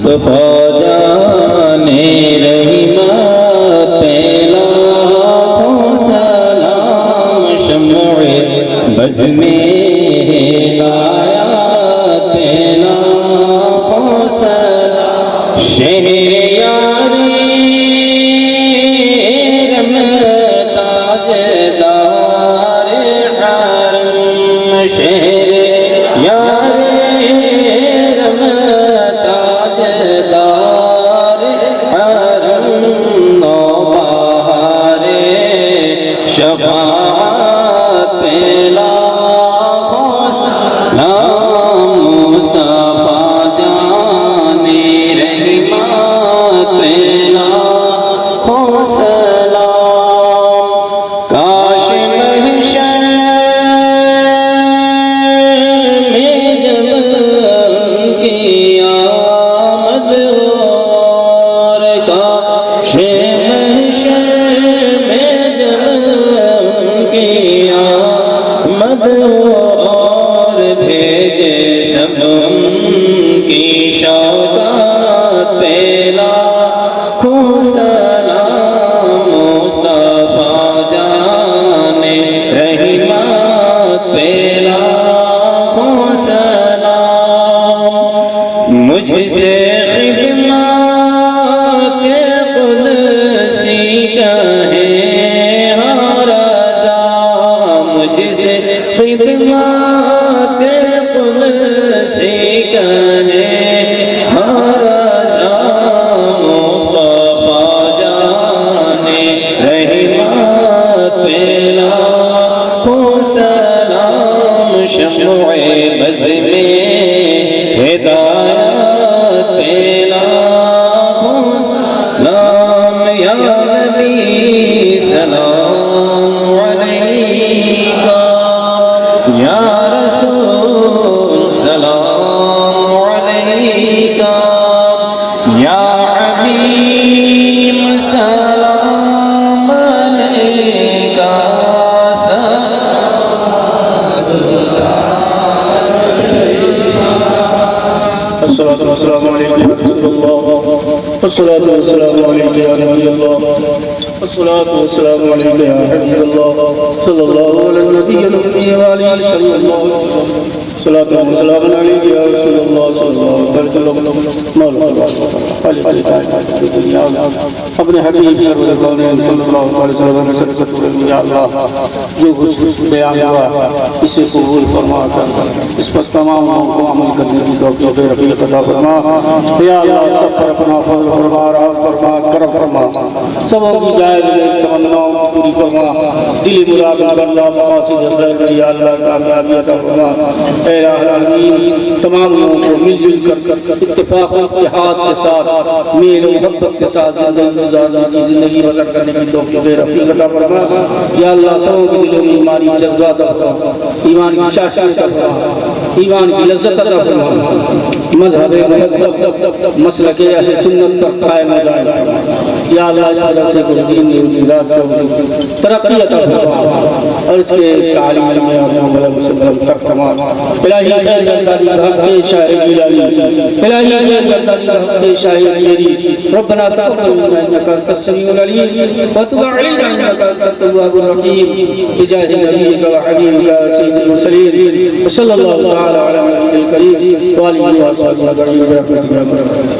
مصطفیٰ جان رحمت پہ لاکھوں سلام شمع بز میں ہدایت پہ لاکھوں سلام شہر یاری رم تاجدار حرم شہر یاری رم تاجدار حرم نوبہار شفاعت پہ لاکھوں سلام مصطفیٰ جان رحمت پہ لاکھوں سلام کاش محشر میں جب ان کی آمد اور کاش محشر میں جب ان کی آمد اور بھیجے سب ان کی شوقات پہ لاکھوں سلام مصطفیٰ جان رحمت پہ لاکھوں سلام مجھ سے خدمات قدسی کہیں ہاں رضا مجھ سے خدمات قدسی کہیں ہاں رضا مصطفیٰ جان رحمت پہ لاکھوں سلام شمع بز میں ہدایت پہ لاکھوں سلام یا نبی سلام علیکہ یا رسول سلام علیکہ یا حبیب سلام علیکہ الصلاة والسلام عليك يا رسول الله الصلاة والسلام عليك يا نبي الله الصلاة والسلام عليك يا حبيب الله صلى الله على النبي الأمي وعليه صلى الله عليه وسلم الصلاة والسلام عليك يا رسول الله صلى الله عليه وسلم مولا اپنے حبیب سرور کونین صلی اللہ علیہ وسلم نے صدقت کریں یا اللہ جو کچھ بیان ہوا اسے قبول فرما کر اس پر تمام کو عمل کرنے کی توفیق رفیق عطا فرما یا اللہ سب پر اپنا فضل فرما رحم فرما کرم فرما سبوں کی جائز تمناؤں پوری فرما دل مراد اللہ مقاصد خیر یا اللہ کامیابی عطا فرما اے الہ العالمین تمام لوگوں کو مل جل کر اتفاق و اتحاد کے ساتھ میل و محبت کے ساتھ زندگی بسر کرنے کی توفیق رفیق عطا فرما یا اللہ سبوں کے دلوں میں ایمانی جذبات عطا فرما ایمان کی شاشت عطا فرما ایمان کی لذت عطا فرما مذہب مہذب مسلک اہل سنت پر قائم دائم یا اللہ اس وجہ سے کو دین رات کو ترقی عطا فرما اور اس کے تعلیم میں اور محمد وسلم تک تمام الہی خیر گردانی رحمت شاہ جلالی الہی خیر گردانی رحمت شاہ جلالی ربنا تقبل منا انك انت السميع العليم وتب علينا انك انت التواب الرحيم بجاه نبيك وحبيبك سيد المرسلين وصلى الله تعالى على نبينا الكريم وآله وصحبه أجمعين برحمتك يا رب العالمين.